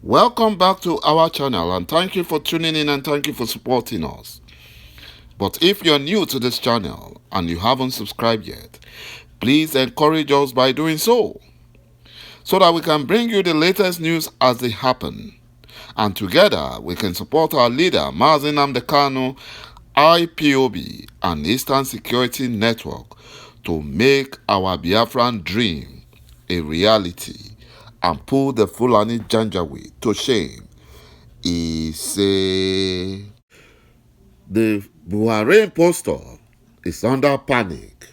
Welcome back to our channel, and thank you for tuning in and thank you for supporting us. But if you're new to this channel and you haven't subscribed yet, please encourage us by doing so that we can bring you the latest news as they happen. And together we can support our leader, Çİİ Nnamdi Kanu, IPOB, and Eastern Security Network to make our Biafran dream a reality and put the Fulani Janjaweed to shame. He say the Buhari impostor is under panic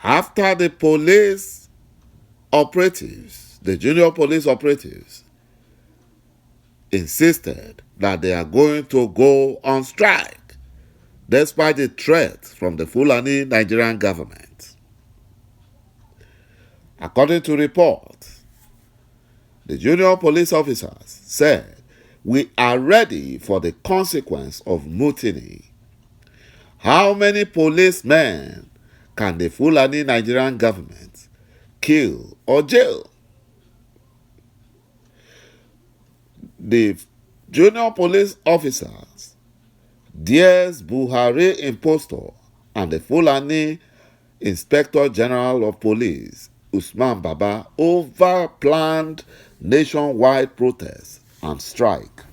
after the police operatives, the junior police operatives, insisted that they are going to go on strike despite the threat from the Fulani Nigerian government. According to reports, the junior police officers said, "We are ready for the consequence of mutiny. How many policemen can the Fulani Nigerian government kill or jail?" The junior police officers, Ds. Buhari impostor, and the Fulani Inspector General of Police, Usman Baba, over planned nationwide protests and strike.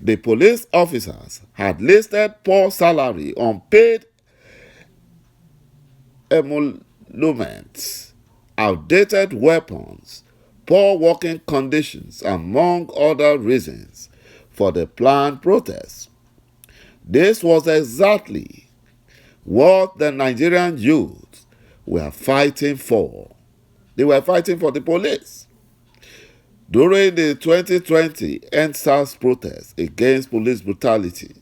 The police officers had listed poor salary, unpaid emoluments, outdated weapons, poor working conditions, among other reasons for the planned protests. This was exactly what the Nigerian youth were fighting for. They were fighting for the police. During the 2020 ENMASS protest against police brutality,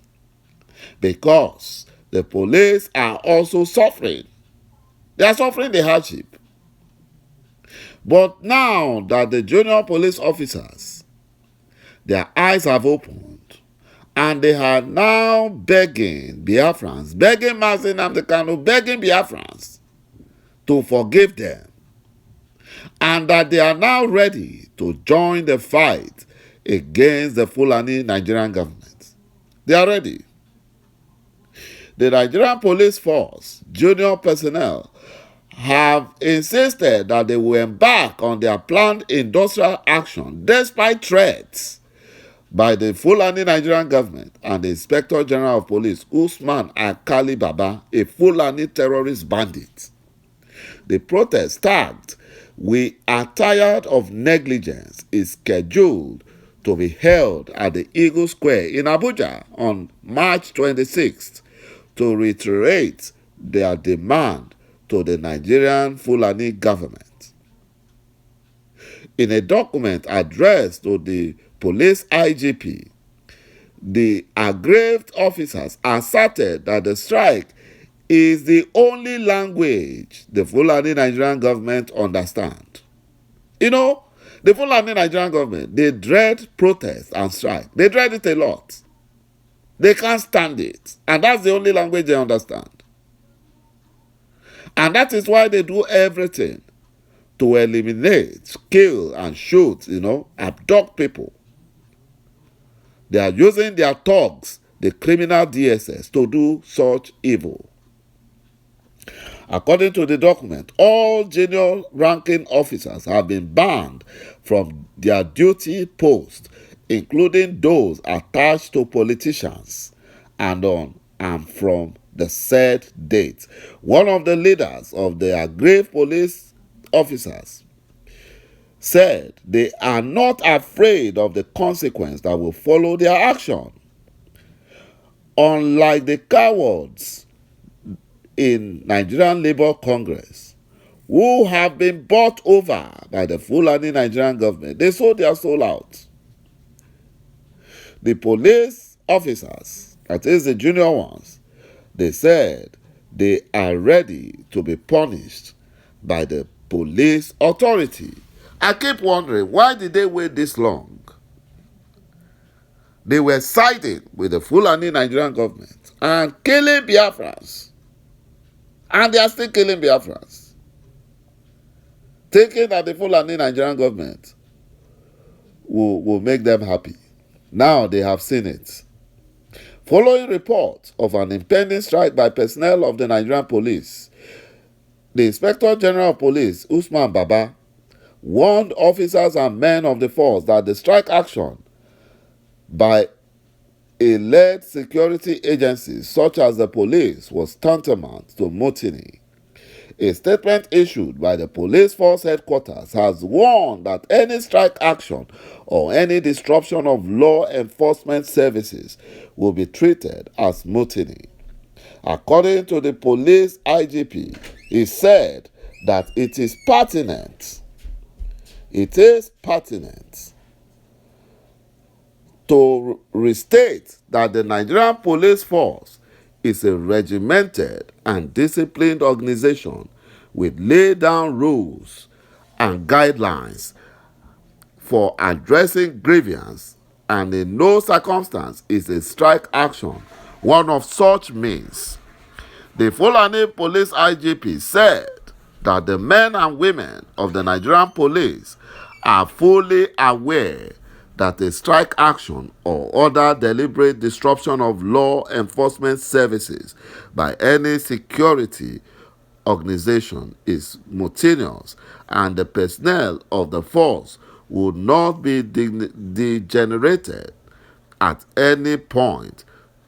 because the police are also suffering. They are suffering the hardship. But now that the junior police officers, their eyes have opened, and they are now begging Biafrans, begging Çİİ Nnamdi Kanu, begging Biafrans to forgive them, and that they are now ready to join the fight against the Fulani Nigerian government. They are ready. The Nigerian police force, junior personnel, have insisted that they will embark on their planned industrial action despite threats by the Fulani Nigerian government and the Inspector General of Police, Usman Alkali Baba, a Fulani terrorist bandit. The protest tagged "We are tired of negligence" is scheduled to be held at the Eagle Square in Abuja on March 26th to reiterate their demand to the Nigerian Fulani government. In a document addressed to the police IGP, the aggrieved officers asserted that the strike is the only language the Fulani Nigerian government understands. You know, the Fulani Nigerian government, they dread protest and strike. They dread it a lot. They can't stand it. And that's the only language they understand. And that is why they do everything to eliminate, kill, and shoot, abduct people. They are using their thugs, the criminal DSS, to do such evil. According to the document, all junior ranking officers have been banned from their duty posts, including those attached to politicians, and from the said date. One of the leaders of the aggrieved police officers said they are not afraid of the consequence that will follow their action. Unlike the cowards in Nigerian Labour Congress, who have been bought over by the Fulani Nigerian government, they sold their soul out. The police officers, that is the junior ones, they said they are ready to be punished by the police authority. I keep wondering, why did they wait this long? They were siding with the Fulani Nigerian government and killing Biafrans. And they are still killing Biafrans, thinking that the Fulani Nigerian government will make them happy. Now they have seen it. Following reports of an impending strike by personnel of the Nigerian police, the Inspector General of Police, Usman Baba, warned officers and men of the force that the strike action by alleged security agencies such as the police was tantamount to mutiny. A statement issued by the police force headquarters has warned that any strike action or any disruption of law enforcement services will be treated as mutiny. According to the police IGP, he said that it is pertinent to restate that the Nigerian police force is a regimented and disciplined organization with laid down rules and guidelines for addressing grievance, and in no circumstance is a strike action one of such means. The Fulani police IGP said that the men and women of the Nigerian police are fully aware that a strike action or other deliberate disruption of law enforcement services by any security organization is mutinous, and the personnel of the force would not be degenerated at any point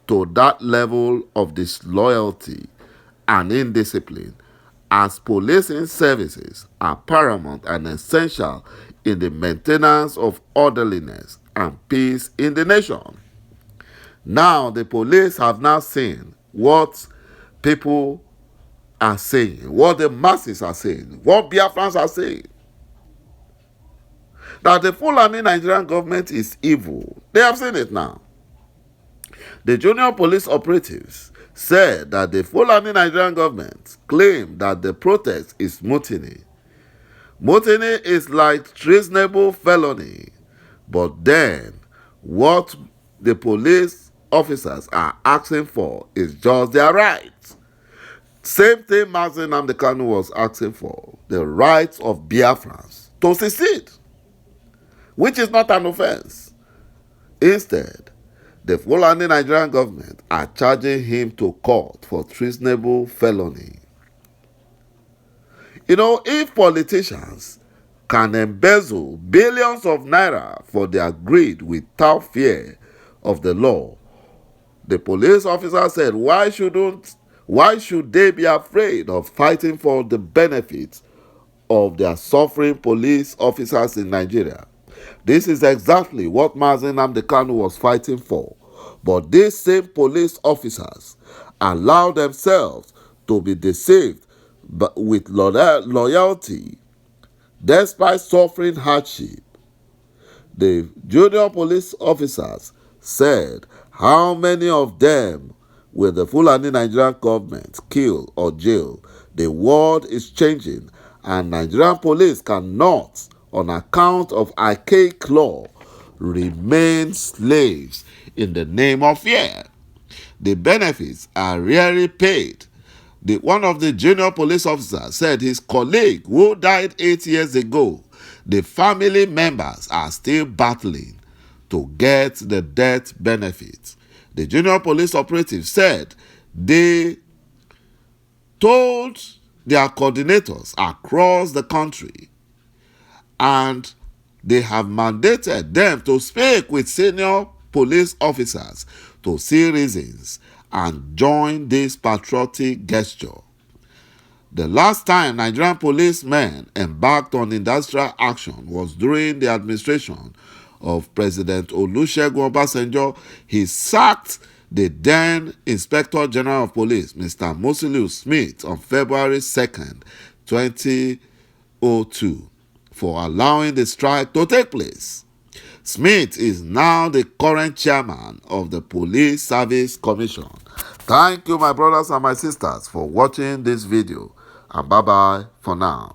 to that level of disloyalty and indiscipline, as policing services are paramount and essential in the maintenance of orderliness and peace in the nation. Now the police have now seen what people are saying, what the masses are saying, what Biafrans are saying. That the Fulani Nigerian government is evil. They have seen it now. The junior police operatives said that the Fulani Nigerian government claimed that the protest is mutiny. Mutiny is like treasonable felony, but then what the police officers are asking for is just their rights. Same thing ÇİİGİ was asking for, the rights of Biafrans to secede, which is not an offense. Instead, the Fulani Nigerian government are charging him to court for treasonable felony. You know, if politicians can embezzle billions of naira for their greed without fear of the law, the police officer said, why should they be afraid of fighting for the benefits of their suffering police officers in Nigeria? This is exactly what ÇİİGİ was fighting for. But these same police officers allow themselves to be deceived with loyalty despite suffering hardship. The junior police officers said, how many of them will the Fulani Nigerian government kill or jail? The world is changing, and Nigerian police cannot, on account of archaic law, remain slaves in the name of fear. The benefits are rarely paid. One of the junior police officers said his colleague who died 8 years ago, the family members are still battling to get the death benefits. The junior police operative said they told their coordinators across the country, and they have mandated them to speak with senior police officers to see reasons and join this patriotic gesture. The last time Nigerian policemen embarked on industrial action was during the administration of President Olusegun Obasanjo. He sacked the then Inspector General of Police, Mr. Musiliu Smith, on February 2nd, 2002, for allowing the strike to take place. Smith is now the current chairman of the Police Service Commission. Thank you, my brothers and my sisters, for watching this video, and bye-bye for now.